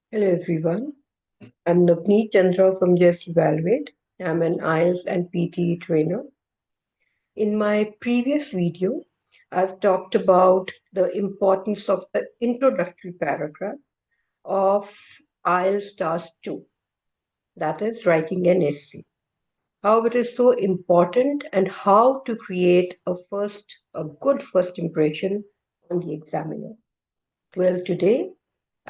Hello everyone, I'm Navneet Chandra from Just Evaluate. I'm an IELTS and PTE trainer. In my previous video, I've talked about the importance of the introductory paragraph of IELTS Task 2, that is writing an essay. How it is so important and how to create a good first impression on the examiner. Well, today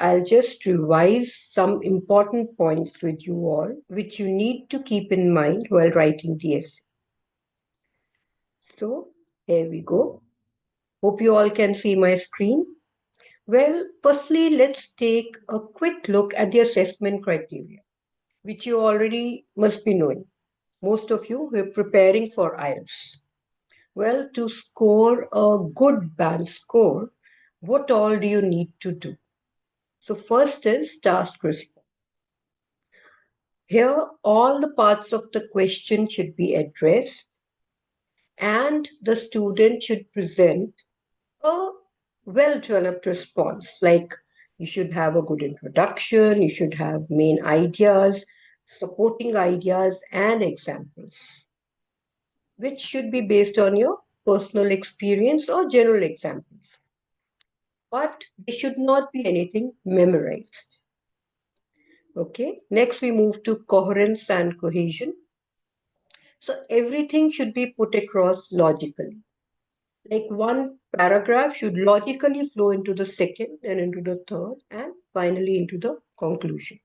I'll just revise some important points with you all, which you need to keep in mind while writing the essay. So, here we go. Hope you all can see my screen. Well, firstly, let's take a quick look at the assessment criteria, which you already must be knowing. Most of you who are preparing for IELTS. Well, to score a good band score, what all do you need to do? So, first is task response. Here, all the parts of the question should be addressed, and the student should present a well developed response. Like you should have a good introduction, you should have main ideas, supporting ideas, and examples, which should be based on your personal experience or general examples. But they should not be anything memorized. Okay, next we move to coherence and cohesion. So everything should be put across logically. Like one paragraph should logically flow into the second, and into the third, and finally into the conclusion.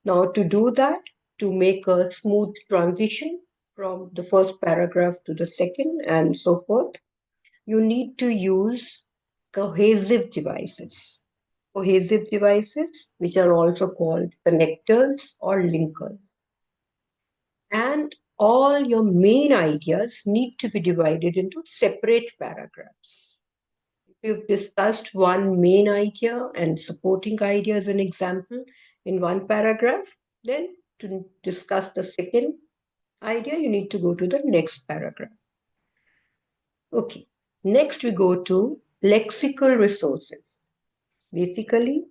Now, to do that, to make a smooth transition from the first paragraph to the second, and so forth, you need to use cohesive devices. Cohesive devices, which are also called connectors or linkers. And all your main ideas need to be divided into separate paragraphs. If you've discussed one main idea and supporting idea as an example in one paragraph, then to discuss the second idea, you need to go to the next paragraph. Okay, next we go to lexical resources. Basically,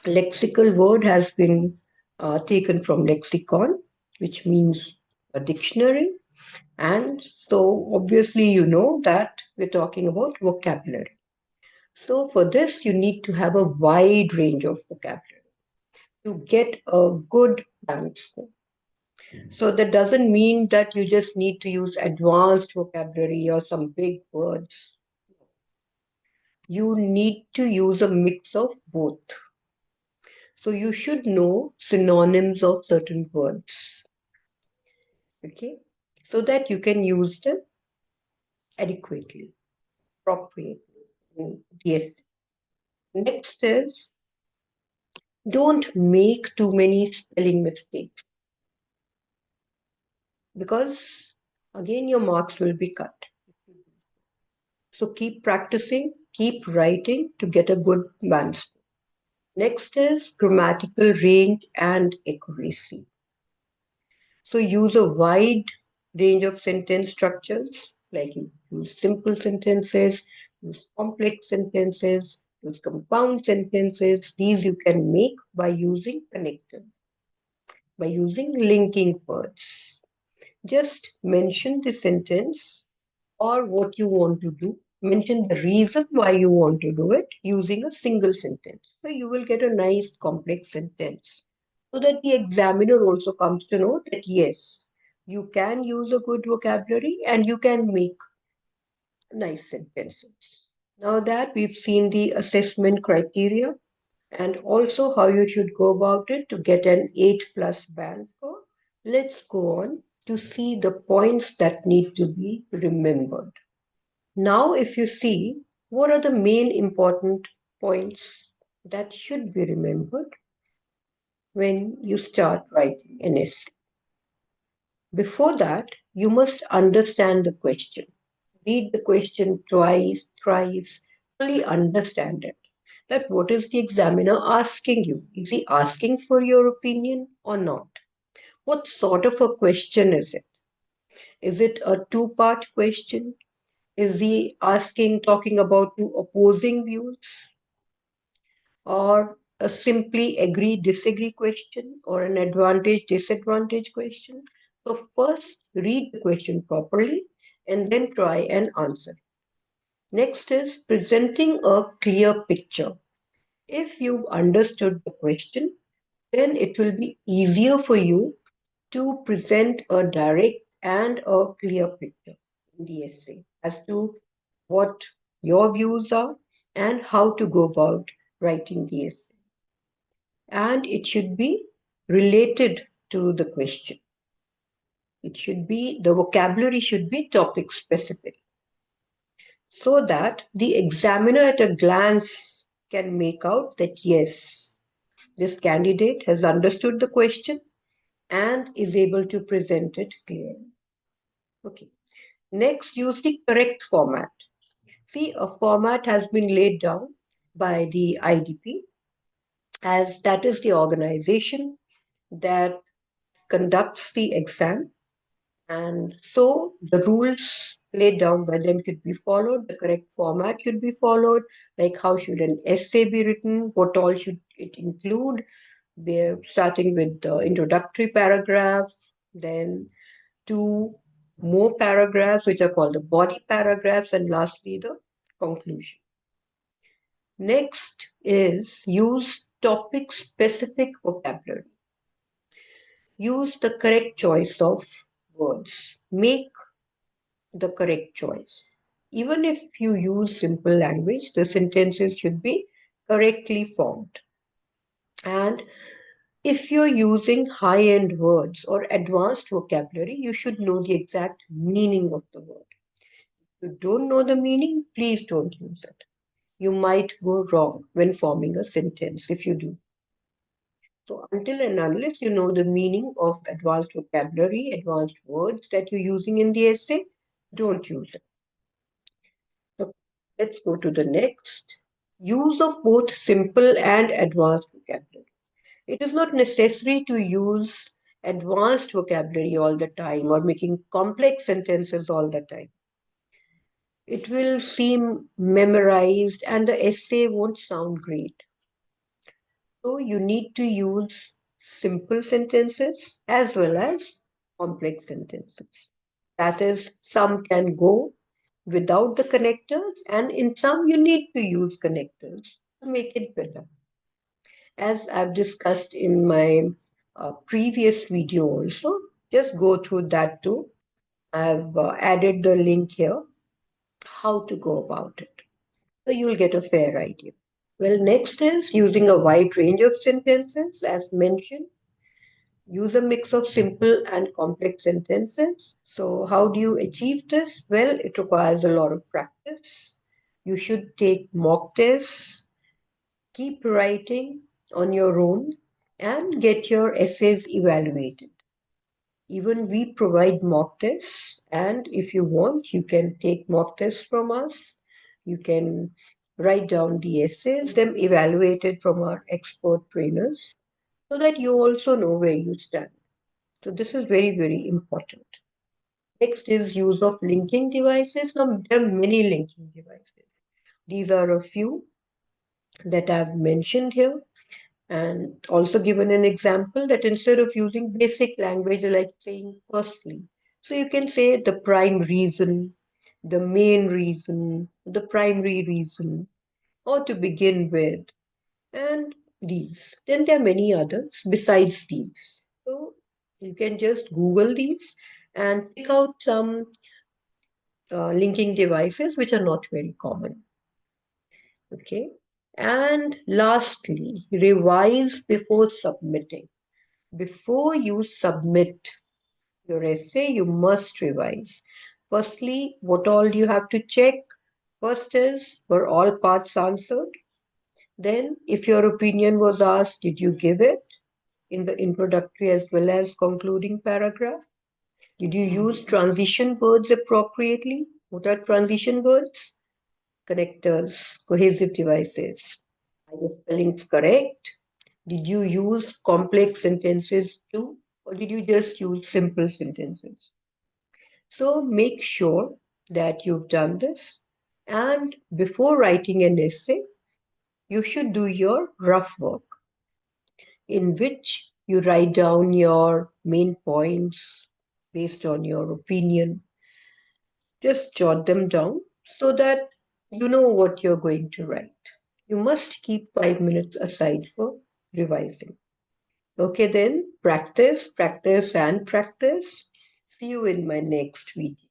lexical word has been taken from lexicon, which means a dictionary. And so obviously you know that we're talking about vocabulary. So for this, you need to have a wide range of vocabulary to get a good band score. So that doesn't mean that you just need to use advanced vocabulary or some big words. You need to use a mix of both. So you should know synonyms of certain words, okay, so that you can use them adequately, appropriately. Yes. Next is don't make too many spelling mistakes because again your marks will be cut. So keep practicing, keep writing to get a good balance. Next is grammatical range and accuracy. So use a wide range of sentence structures, like you use simple sentences, use complex sentences, use compound sentences. These you can make by using connectors, by using linking words. Just mention the sentence or what you want to do. Mention the reason why you want to do it using a single sentence. So you will get a nice complex sentence. So that the examiner also comes to know that yes, you can use a good vocabulary and you can make nice sentences. Now that we've seen the assessment criteria and also how you should go about it to get an 8 plus band score, let's go on to see the points that need to be remembered. Now, if you see, what are the main important points that should be remembered when you start writing an essay? Before that, you must understand the question. Read the question twice, thrice, fully understand it. That what is the examiner asking you? Is he asking for your opinion or not? What sort of a question is it? Is it a two-part question? Is he talking about two opposing views? Or a simply agree disagree question or an advantage disadvantage question. So, first read the question properly and then try and answer. Next is presenting a clear picture. If you've understood the question, then it will be easier for you to present a direct and a clear picture in the essay as to what your views are and how to go about writing the essay. And it should be related to the question. It should be, the vocabulary should be topic specific so that the examiner at a glance can make out that yes, this candidate has understood the question and is able to present it clearly. Okay. Next, use the correct format. See, a format has been laid down by the IDP, as that is the organization that conducts the exam. And so the rules laid down by them should be followed, the correct format should be followed, like how should an essay be written, what all should it include. We're starting with the introductory paragraph, then two more paragraphs, which are called the body paragraphs, and lastly, the conclusion. Next is use topic specific vocabulary. Use the correct choice of words. Make the correct choice. Even if you use simple language, the sentences should be correctly formed. And if you're using high end words or advanced vocabulary, you should know the exact meaning of the word. If you don't know the meaning, please don't use it. You might go wrong when forming a sentence if you do. So, until and unless you know the meaning of advanced vocabulary, advanced words that you're using in the essay, don't use it. So, let's go to the next. Use of both simple and advanced vocabulary. It is not necessary to use advanced vocabulary all the time or making complex sentences all the time. It will seem memorized and the essay won't sound great. So you need to use simple sentences as well as complex sentences. That is, some can go without the connectors, and in some you need to use connectors to make it better. As I've discussed in my previous video also, just go through that too. I've added the link here, how to go about it. So you'll get a fair idea. Well, next is using a wide range of sentences, as mentioned. Use a mix of simple and complex sentences. So, how do you achieve this? Well, it requires a lot of practice. You should take mock tests, keep writing on your own, and get your essays evaluated. Even we provide mock tests, and if you want, you can take mock tests from us. You can write down the essays, them evaluated from our expert trainers, so that you also know where you stand. So this is very, very important. Next is use of linking devices. Now, there are many linking devices. These are a few that I've mentioned here, and also given an example that instead of using basic language like saying firstly, so you can say the prime reason, the main reason, the primary reason, or to begin with, and these. Then there are many others besides these. So you can just Google these and pick out some linking devices which are not very common. Okay. And lastly, revise before submitting. Before you submit your essay, you must revise. Firstly, what all do you have to check? First is, were all parts answered? Then, if your opinion was asked, did you give it in the introductory as well as concluding paragraph? Did you use transition words appropriately? What are transition words? Connectors, cohesive devices. Are your spellings correct? Did you use complex sentences too, or did you just use simple sentences? So make sure that you've done this. And before writing an essay, you should do your rough work, in which you write down your main points based on your opinion. Just jot them down so that you know what you're going to write. You must keep 5 minutes aside for revising. Okay, then practice, practice, and practice. See you in my next video.